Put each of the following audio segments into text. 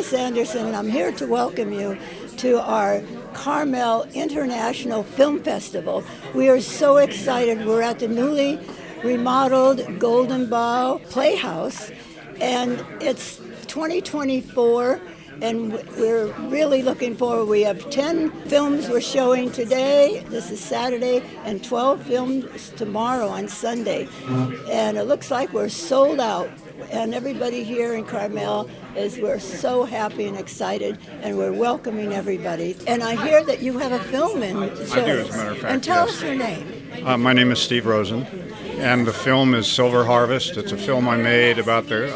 Joyce Anderson, and I'm here to welcome you to our Carmel International Film Festival. We are so excited. We're at the newly remodeled Golden Bough Playhouse, and it's 2024, and we're really looking forward. We have 10 films we're showing today. This is Saturday, and 12 films tomorrow on Sunday. And it looks like we're sold out. And everybody here in Carmel we're so happy and excited, and we're welcoming everybody. And I hear that you have a film in show. I do, as a matter of fact. And tell yes. us your name. My name is Steve Rosen, and the film is Silver Harvest. It's a film I made about the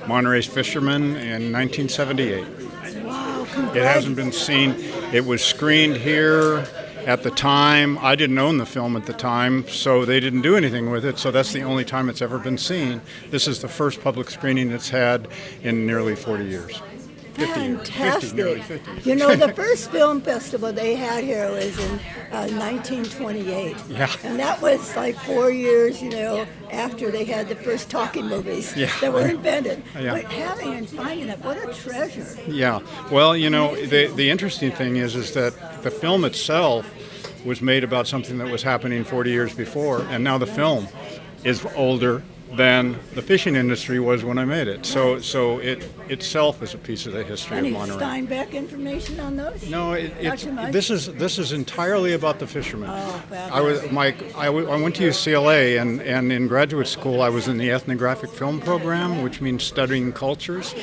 Monterey's fishermen in 1978. Wow, It hasn't been seen. It was screened here at the time. I didn't own the film at the time, so they didn't do anything with it, so that's the only time it's ever been seen. This is the first public screening it's had in nearly 40 years. 50 years. Fantastic. 50, nearly 50. You know, the first film festival they had here was in 1928. Yeah. And that was like 4 years, after they had the first talking movies that were invented. Yeah. But having and finding it, what a treasure. Yeah. Well, the interesting thing is that the film itself was made about something that was happening 40 years before, and now the film is older than the fishing industry was when I made it. So it itself is a piece of the history Any of Monterey. Steinbeck information on those? No, this is entirely about the fishermen. Oh, fabulous. I went to UCLA, and in graduate school I was in the ethnographic film program, which means studying cultures.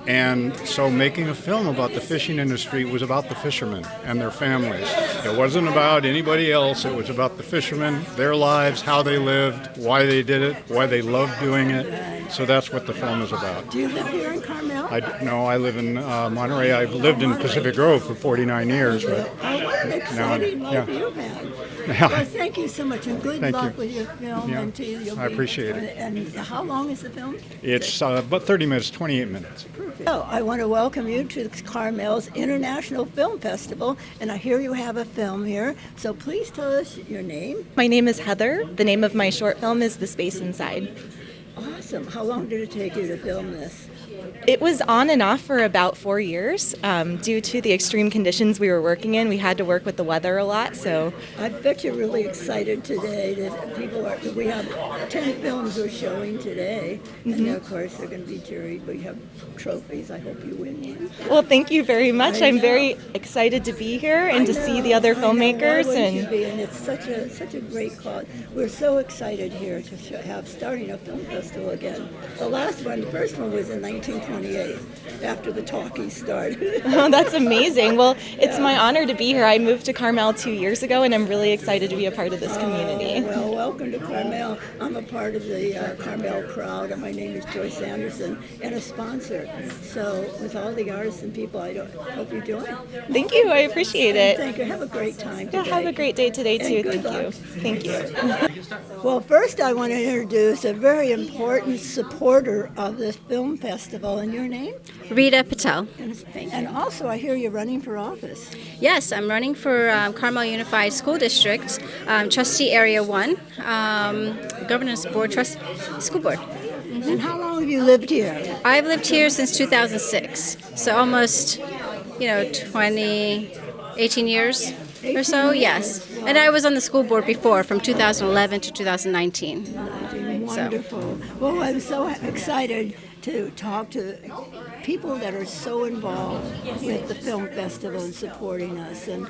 And so making a film about the fishing industry was about the fishermen and their families. It wasn't about anybody else. It was about the fishermen, their lives, how they lived, why they did it, why they loved doing it. So that's what the film is about. Do you live here in Carmel? No, I live in Monterey. I've lived in Pacific Grove for 49 years. But what an exciting life you've had. Yeah. Well, thank you so much, and good luck with your film. Yeah. And to you. I appreciate it. And how long is the film? It's about 30 minutes, 28 minutes. Perfect. So I want to welcome you to Carmel's International Film Festival, and I hear you have a film here. So please tell us your name. My name is Heather. The name of my short film is The Space Inside. Awesome. How long did it take you to film this? It was on and off for about 4 years. Due to the extreme conditions we were working in, we had to work with the weather a lot. So I bet you're really excited today that we have 10 films we're showing today. And of course they're going to be juried. We have trophies. I hope you win one. Well, thank you very much. I'm very excited to be here and to see the other filmmakers. And it's such a great cause. We're so excited here to have starting a film festival again. The first one was in 1928, after the talkies started. Oh, that's amazing. Well, it's my honor to be here. I moved to Carmel 2 years ago, and I'm really excited to be a part of this community. Well, welcome to Carmel. I'm a part of the Carmel crowd, and my name is Joyce Anderson, and a sponsor. So with all the artists and people, I hope you join. Thank you. I appreciate it. Thank you. Have a great time today. Yeah, have a great day today, too. Thank you. Thank you. Well, first I want to introduce a very important supporter of this film festival. And your name? Rita Patel. And also, I hear you're running for office. Yes, I'm running for Carmel Unified School District, Trustee Area 1, Governance Board, School Board. Mm-hmm. And how long have you lived here? I've lived here since 2006, so almost, 18 years or so, yes. Wow. And I was on the school board before, from 2011 to 2019. Wonderful. Well, I'm so excited to talk to people that are so involved with the film festival and supporting us, and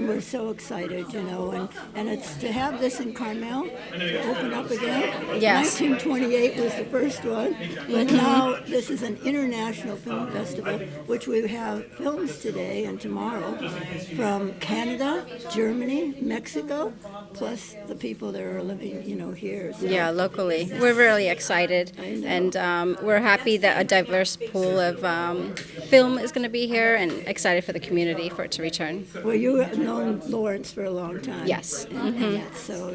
we're so excited, and it's to have this in Carmel to open up again. Yes. 1928 was the first one, but now this is an international film festival, which we have films today and tomorrow from Canada, Germany, Mexico, plus the people that are living, here. So. Yeah, locally. We're really excited, and we're happy that a diverse pool of film is going to be here, and excited for the community for it to return. Well, you have known Lawrence for a long time. Yes. And so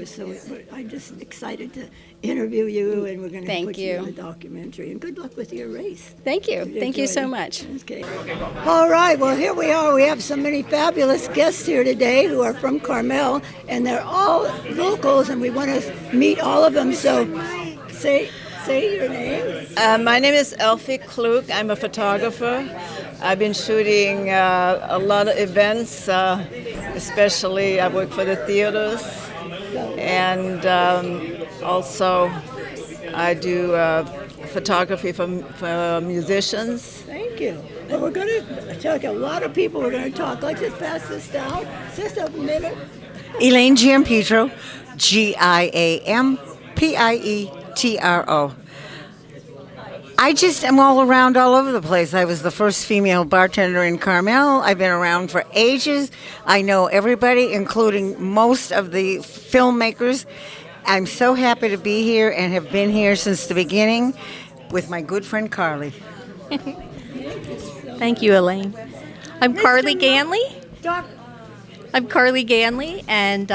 I'm just excited to interview you, and we're going to put you in the documentary. And good luck with your race. Thank you. Thank you so much. Okay. All right. Well, here we are. We have so many fabulous guests here today who are from Carmel, and they're all locals, and we want to meet all of them. So say your name. My name is Elfie Klug. I'm a photographer. I've been shooting a lot of events, especially I work for the theaters, and also I do photography for musicians. Thank you. And we're going to talk, a lot of people we're going to talk. Let's just pass this down. Just a minute. Elaine Giampietro, Giampietro. I just am all around all over the place. I was the first female bartender in Carmel. I've been around for ages. I know everybody, including most of the filmmakers. I'm so happy to be here and have been here since the beginning with my good friend Carly. Thank you, Elaine. I'm Carly Ganley. And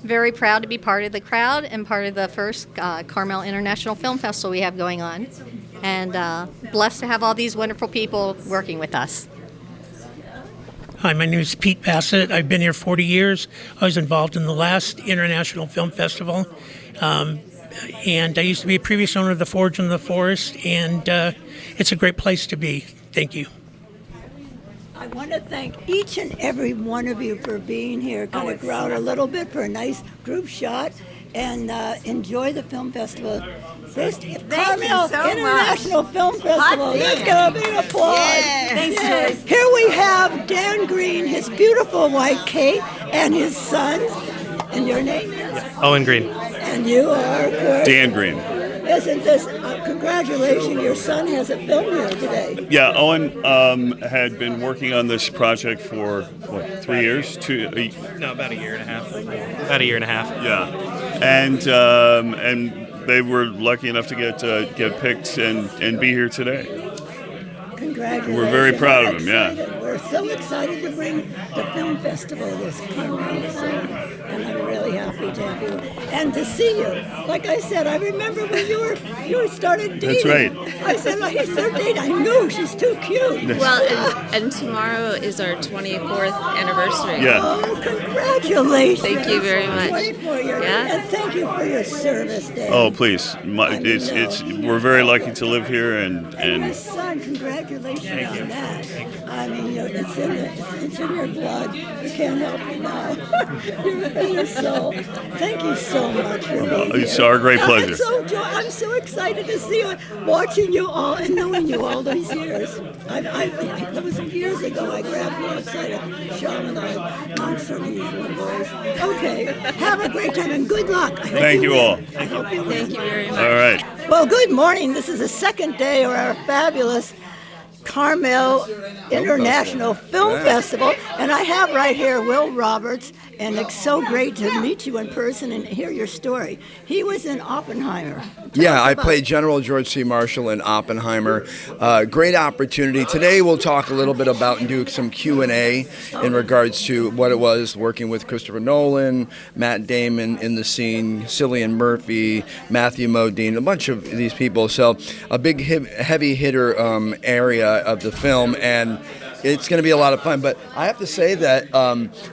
very proud to be part of the crowd and part of the first Carmel International Film Festival we have going on. And blessed to have all these wonderful people working with us. Hi, my name is Pete Bassett. I've been here 40 years. I was involved in the last International Film Festival. And I used to be a previous owner of the Forge in the Forest, and it's a great place to be. Thank you. I want to thank each and every one of you for being here. Kind of crowd a little bit for a nice group shot, and enjoy the film festival. First, Carmel International Film Festival. Let's give a big applause. Yeah. Thanks, Joyce. Here we have Dan Green, his beautiful wife Kate, and his sons. And your name is? Owen Green. And you are, of course, Dan Green. Isn't this, congratulations, your son has a film here today. Yeah, Owen had been working on this project for, 3 years? No, about a year and a half. About a year and a half. Yeah. And they were lucky enough to get picked and be here today. Congratulations. We're very proud of him, yeah. We're so excited to bring the film festival this Carmel, and I'm really happy to have you and to see you. Like I said, I remember when you started dating. That's right. I said, well, he's so dating. I knew she's too cute. Well, and tomorrow is our 24th anniversary. Yeah. Oh, congratulations. Thank you very much. 24 years. Yeah. And thank you for your service, Dan. Oh, please. We're very lucky to live here, And your son, congratulations on that. I mean, it's in your blood. You can't help it now. You're in your soul. Thank you so much for being It's here. our great pleasure. I'm so excited to see you, watching you all and knowing you all these years. That was years ago. I grabbed you outside of Chaminade. I'm sort of usual boys. Okay, have a great time and good luck. Thank you all. I hope you win. Thank you very much. All right. Well, good morning. This is the second day of our fabulous Carmel International Film Festival, and I have right here Will Roberts, and it's so great to meet you in person and hear your story. He was in Oppenheimer. Yeah, I played General George C. Marshall in Oppenheimer. Great opportunity. Today we'll talk a little bit about and do some Q&A in regards to what it was working with Christopher Nolan, Matt Damon in the scene, Cillian Murphy, Matthew Modine, a bunch of these people. So a big heavy hitter area of the film, and it's going to be a lot of fun. But I have to say that,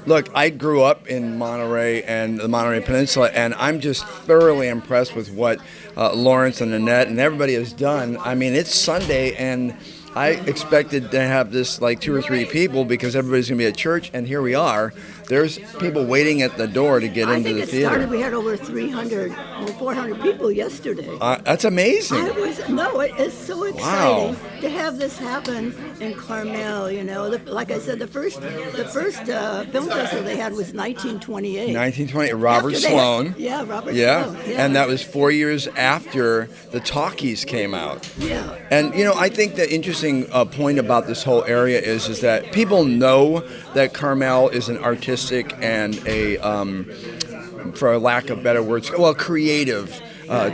look, I grew up in Monterey and the Monterey Peninsula, and I'm just thoroughly impressed with what Lawrence and Annette and everybody has done. I mean, it's Sunday, and I expected to have this like 2 or 3 people because everybody's going to be at church, and here we are. There's people waiting at the door to get into the theater. We had over 300 or 400 people yesterday. That's amazing. It's so exciting to have this happen in Carmel. You know, like I said, the first film festival they had was 1928. 1920, Robert Sloan. Sloan. Yeah, and that was 4 years after the talkies came out. Yeah. And you know, I think the interesting point about this whole area is that people know that Carmel is an artistic and a, for a lack of better words, creative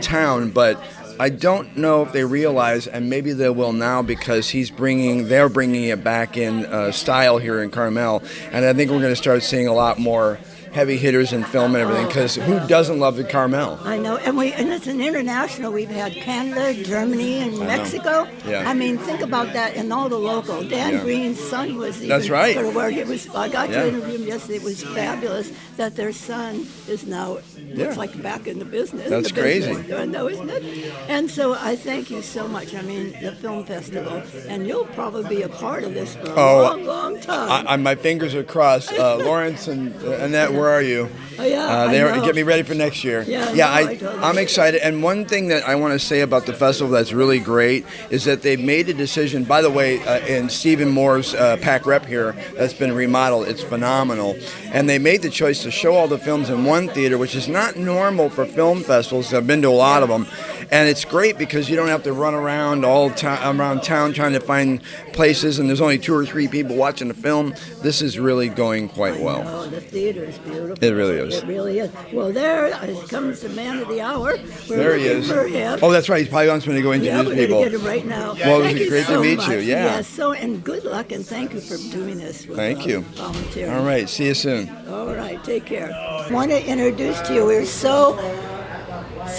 town, but I don't know if they realize, and maybe they will now, because they're bringing it back in style here in Carmel, and I think we're going to start seeing a lot more heavy hitters in film and everything, because who doesn't love the Carmel? I know, and it's an international. We've had Canada, Germany, and Mexico. Yeah. I mean, think about that, and all the local. Dan Green's son was even That's right. for the work. It was. I got Yeah. to interview him yesterday. It was fabulous that their son is now looks like back in the business. That's crazy. I know, isn't it? And so I thank you so much. I mean, the film festival, and you'll probably be a part of this for a long, long time. My fingers are crossed. Lawrence and Annette, where are you? Oh, yeah, They I know. get me ready for next year. I'm excited. And one thing that I want to say about the festival that's really great is that they've made a decision. By the way, in Stephen Moore's PAC Rep here, that's been remodeled. It's phenomenal. And they made the choice to show all the films in one theater, which is not normal for film festivals. I've been to a lot of them. And it's great because you don't have to run around around town trying to find places, and there's only 2 or 3 people watching the film. This is really going quite well. Oh, the theater is beautiful. It really is. It really is. Well, there comes the man of the hour. There he is. For him. Oh, that's right. He's probably wants me to go introduce Yeah, we're people. going to get him right now. Well, it Thank was you great so to meet much. you. Yeah. Yes, and good luck, and thank you for doing this. Thank you. Volunteering. All right. See you soon. All right. Take care. I want to introduce to you, we're so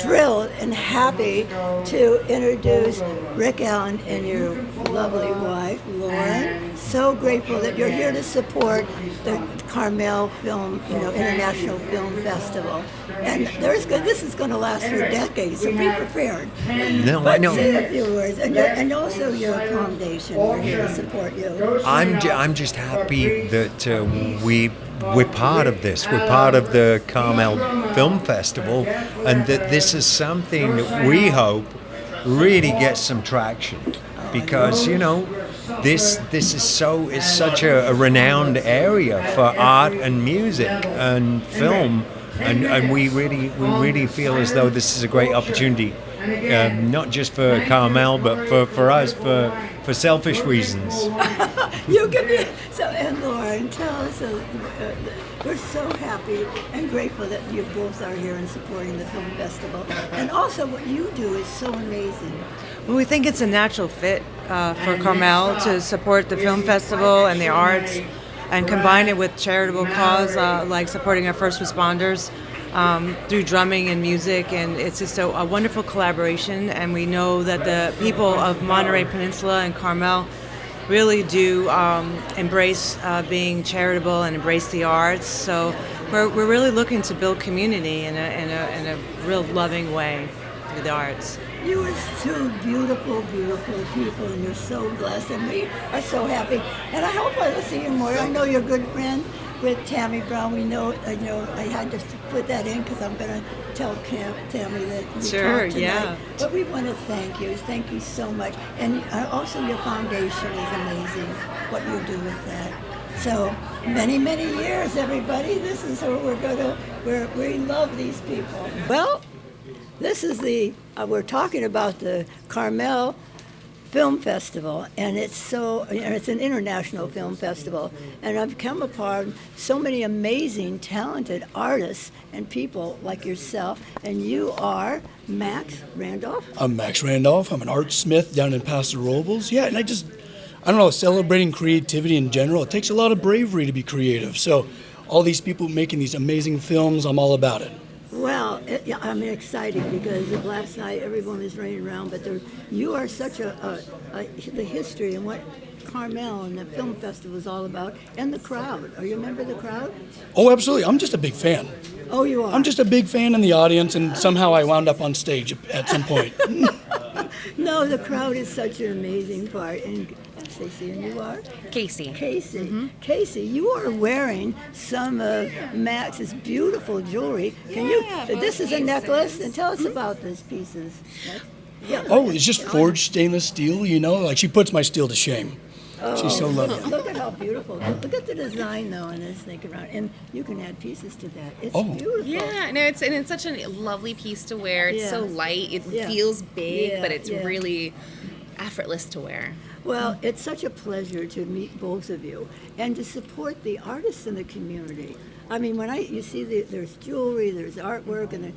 thrilled and happy to introduce Rick Allen and your lovely wife, Lauren. So grateful that you're here to support the Carmel International Film Festival. And this is going to last for decades, so be prepared. No, I know. Say a few words, and also your foundation. We're here to support you. I'm just happy that we're part of this. We're part of the Carmel Film Festival, and that this is something that we hope really gets some traction, because this is such a renowned area for art and music and film, and we really feel as though this is a great opportunity, not just for Carmel, but for us, for selfish reasons. You can be and Lauren, tell us. We're so happy and grateful that you both are here and supporting the film festival, and also what you do is so amazing. Well, we think it's a natural fit for Carmel to support the film festival and the arts, and combine it with charitable cause like supporting our first responders through drumming and music, and it's just a wonderful collaboration. And we know that the people of Monterey Peninsula and Carmel really do embrace being charitable and embrace the arts. So we're really looking to build community in a real loving way through the arts. You are two beautiful, beautiful people, and you're so blessed, and we are so happy. And I hope I will see you more. I know you're a good friend with Tammy Brown. I had to put that in because I'm going to tell Tammy that we Sure, talked tonight. yeah. But we want to thank you. Thank you so much. And also your foundation is amazing, what you do with that. So many, many years, everybody. This is what we love these people. Well, this is we're talking about the Carmel Film Festival, and it's an international film festival, and I've come upon so many amazing, talented artists and people like yourself, and you are Max Randolph? I'm Max Randolph. I'm an art smith down in Paso Robles. Yeah, and I don't know, celebrating creativity in general, it takes a lot of bravery to be creative, so all these people making these amazing films, I'm all about it. Well, I'm excited because last night everyone was running around, but you are such the history and what Carmel and the film festival is all about, and the crowd. Are you a member of the crowd? Oh, absolutely. I'm just a big fan. Oh, you are? I'm just a big fan in the audience, and somehow I wound up on stage at some point. No, the crowd is such an amazing part. And Stacey, and you are? Casey. Casey. Mm-hmm. Casey, you are wearing some of Max's beautiful jewelry. This is a necklace, and tell us about these pieces. Yeah. Oh, it's just forged stainless steel, like she puts my steel to shame. Oh, she's so lovely. Look at how beautiful. Look at the design, though, and this thing around. And you can add pieces to that. It's beautiful. Yeah, no, it's such a lovely piece to wear. It's so light. It feels big, but it's really effortless to wear. Well, it's such a pleasure to meet both of you and to support the artists in the community. I mean, you see there's jewelry, there's artwork, and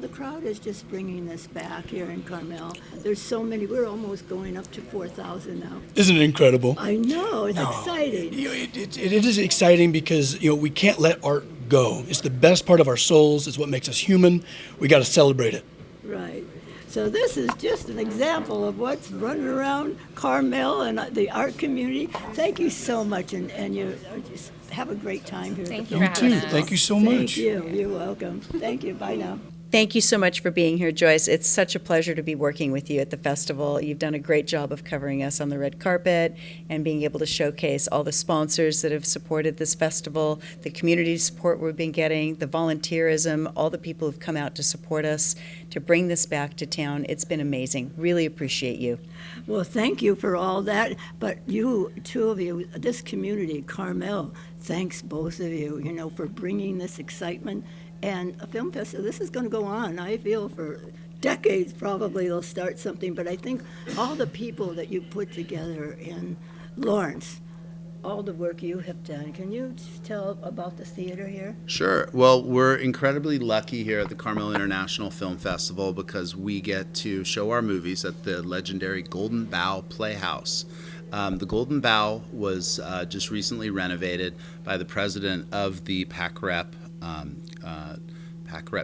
the crowd is just bringing this back here in Carmel. There's so many. We're almost going up to 4,000 now. Isn't it incredible? I know. It's exciting. It is exciting because we can't let art go. It's the best part of our souls. It's what makes us human. We got to celebrate it. Right. So this is just an example of what's running around Carmel and the art community. Thank you so much, and you just have a great time here. Thank at the you film for having festival. us. Thank you so Thank much. you. You're welcome. Thank you. Bye now. Thank you so much for being here, Joyce. It's such a pleasure to be working with you at the festival. You've done a great job of covering us on the red carpet and being able to showcase all the sponsors that have supported this festival, the community support we've been getting, the volunteerism, all the people who've come out to support us to bring this back to town. It's been amazing. Really appreciate you. Well, thank you for all that. But you, two of you, this community, Carmel, thanks both of you, for bringing this excitement. And a film festival, this is going to go on, I feel, for decades probably. They'll start something. But I think all the people that you put together in Lawrence, all the work you have done. Can you just tell about the theater here? Sure. Well, we're incredibly lucky here at the Carmel International Film Festival because we get to show our movies at the legendary Golden Bough Playhouse. The Golden Bough was just recently renovated by the president of the PACREP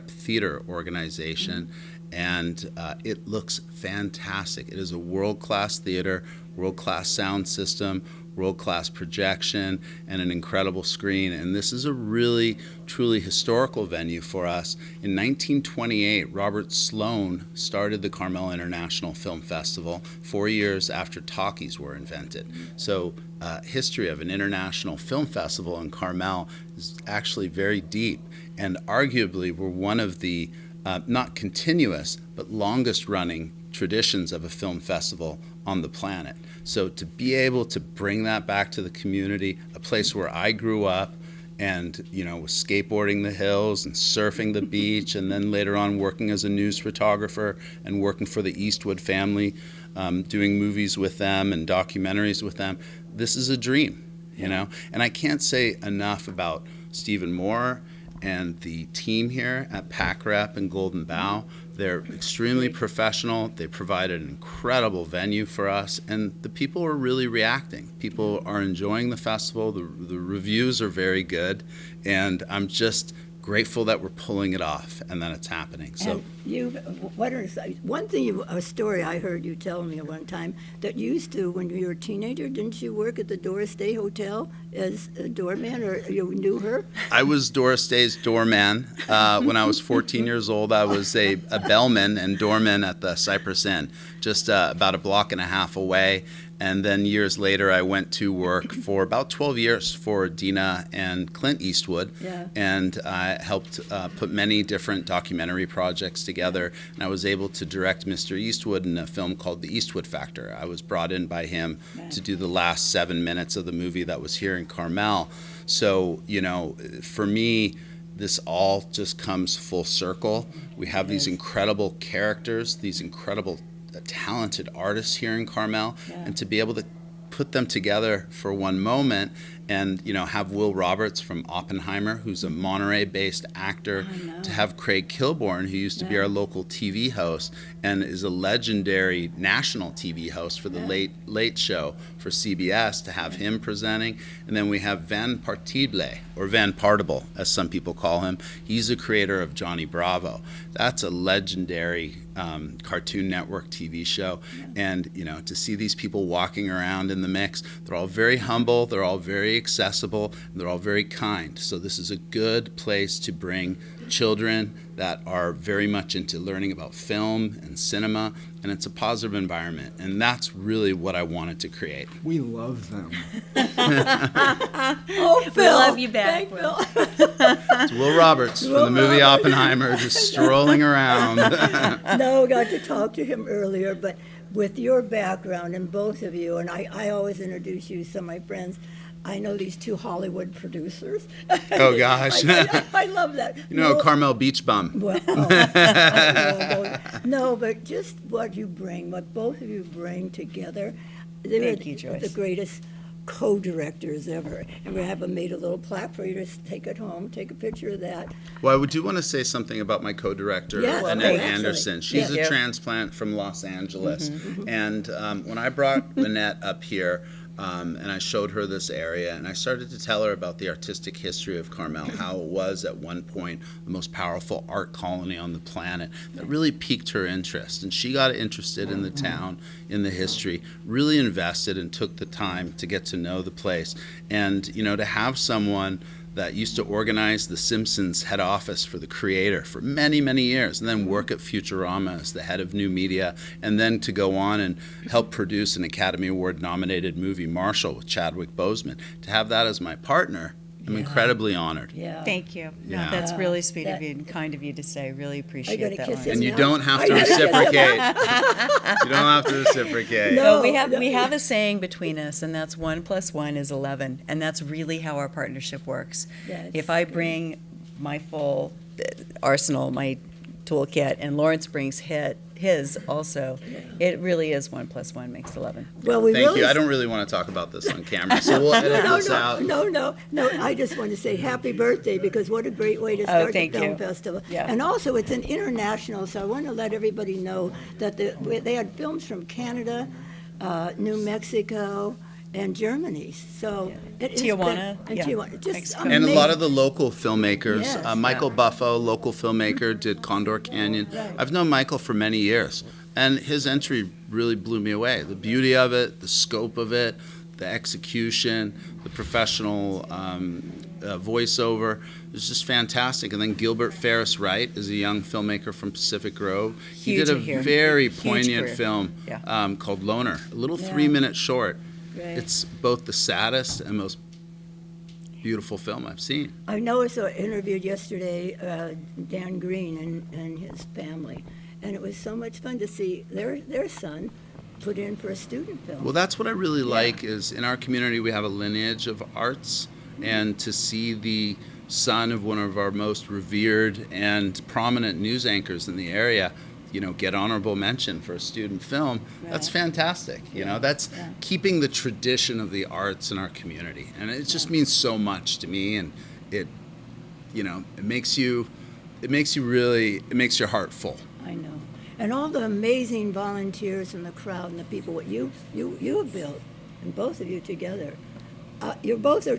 Theater Organization, and it looks fantastic. It is a world-class theater, world-class sound system, world-class projection, and an incredible screen. And this is a really, truly historical venue for us. In 1928, Robert Sloan started the Carmel International Film Festival 4 years after talkies were invented. So history of an international film festival in Carmel is actually very deep, and arguably we're one of the not continuous but longest running traditions of a film festival on the planet. So to be able to bring that back to the community, a place where I grew up and was skateboarding the hills and surfing the beach, and then later on working as a news photographer and working for the Eastwood family, doing movies with them and documentaries with them. This is a dream, and I can't say enough about Stephen Moore and the team here at PACREP and Golden Bough. They're extremely professional. They provided an incredible venue for us, and the people are really reacting. People are enjoying the festival. The reviews are very good, and I'm just grateful that we're pulling it off and that it's happening. So, a story I heard you tell me one time, that you used to, when you were a teenager, didn't you work at the Doris Day Hotel as a doorman, or you knew her? I was Doris Day's doorman. When I was 14 years old, I was a bellman and doorman at the Cypress Inn, just about a block and a half away. And then years later, I went to work for about 12 years for Dina and Clint Eastwood. Yeah. And I helped put many different documentary projects together. And I was able to direct Mr. Eastwood in a film called The Eastwood Factor. I was brought in by him to do the last 7 minutes of the movie that was here in Carmel. So, for me, this all just comes full circle. We have these incredible characters, these incredible talented artists here in Carmel, and to be able to put them together for one moment and have Will Roberts from Oppenheimer, who's a Monterey-based actor, to have Craig Kilborn, who used to be our local TV host and is a legendary national TV host for the Late Show for CBS, to have him presenting. And then we have Van Partible, or Van Partible, as some people call him. He's a creator of Johnny Bravo. That's a legendary Cartoon Network TV show. And, to see these people walking around in the mix, they're all very humble, they're all very accessible, and they're all very kind. So this is a good place to bring children that are very much into learning about film and cinema, and it's a positive environment, and that's really what I wanted to create. We love them. Oh, Phil. We love you back, Will. It's Will Roberts from the movie Oppenheimer, just strolling around. No, got to talk to him earlier, but with your background, and both of you, and I always introduce you to some of my friends, I know these two Hollywood producers. Oh, gosh. I love that. Carmel Beach Bum. Well, no, but just what you bring, what both of you bring together. Thank you, Joyce. The greatest co-directors ever. And we have made a little plaque for you to take it home, take a picture of that. Well, I do want to say something about my co-director, Annette Anderson. She's a transplant from Los Angeles. And when I brought Annette up here, And I showed her this area, and I started to tell her about the artistic history of Carmel, how it was at one point the most powerful art colony on the planet. That really piqued her interest, and she got interested in the town, in the history, really invested and took the time to get to know the place. And, you know, to have someone that used to organize the Simpsons head office for the creator for many, many years, and then work at Futurama as the head of new media, and then to go on and help produce an Academy Award nominated movie, Marshall, with Chadwick Boseman. To have that as my partner, I'm incredibly honored. Yeah. Thank you. Yeah. That's really sweet of you and kind of you to say. Really appreciate that one. And you don't have to reciprocate. You don't have to reciprocate. No, we have a saying between us, and that's 1 + 1 is 11, and that's really how our partnership works. Yes. If I bring my full arsenal, my toolkit, and Lawrence brings his also, it really is 1 + 1 makes 11. Well, we Thank you. I don't really want to talk about this on camera, so we'll edit this out. No. I just want to say happy birthday, because what a great way to start the film festival. Yeah. And also, it's an international, so I want to let everybody know that they had films from Canada, New Mexico, and Germany. So it is Tijuana, and yeah. Tijuana. Just And a lot of the local filmmakers, Yes. Michael Buffo, local filmmaker, did Condor Canyon. I've known Michael for many years, and his entry really blew me away. The beauty of it, the scope of it, the execution, the professional voiceover. It was just fantastic. And then Gilbert Ferris Wright is a young filmmaker from Pacific Grove. He did a very poignant film called Loner, a little 3-minute short. Right. It's both the saddest and most beautiful film I've seen. I interviewed yesterday Dan Green and his family, and it was so much fun to see their son put in for a student film. Well, that's what I really like is in our community we have a lineage of arts, and to see the son of one of our most revered and prominent news anchors in the area, you know, get honorable mention for a student film, that's fantastic. You know, that's keeping the tradition of the arts in our community. And it just means so much to me, and it makes your heart full. I know. And all the amazing volunteers in the crowd and the people, what you have built, and both of you together. You both are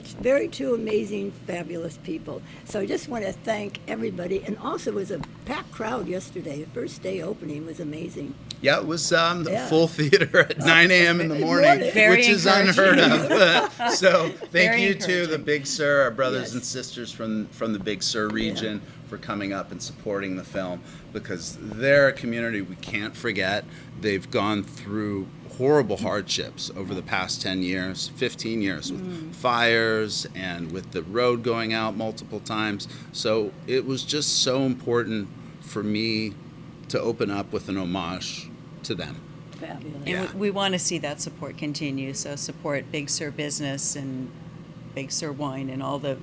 two amazing, fabulous people. So I just want to thank everybody. And also, it was a packed crowd yesterday. The first day opening was amazing. Yeah, it was full theater at 9 a.m. in the morning, which is unheard of. So thank you to the Big Sur, our brothers and sisters from the Big Sur region, for coming up and supporting the film, because they're a community we can't forget. They've gone through horrible hardships over the past 10 years, 15 years, with fires and with the road going out multiple times. So it was just so important for me to open up with an homage to them. Fabulous. And we want to see that support continue. So support Big Sur business and Big Sur wine and all the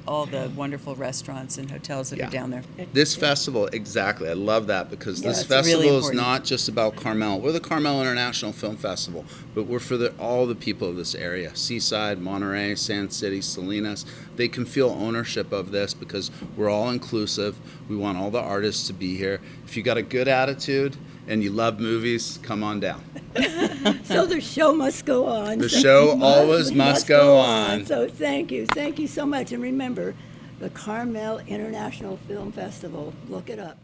wonderful restaurants and hotels that are down there. This festival, exactly. I love that, because this it's festival really is not just about Carmel. We're the Carmel International Film Festival, but we're for all the people of this area. Seaside, Monterey, Sand City, Salinas. They can feel ownership of this because we're all inclusive. We want all the artists to be here. If you got a good attitude and you love movies, come on down. So the show must go on. The show always must go on. So thank you so much. And remember, the Carmel International Film Festival. Look it up.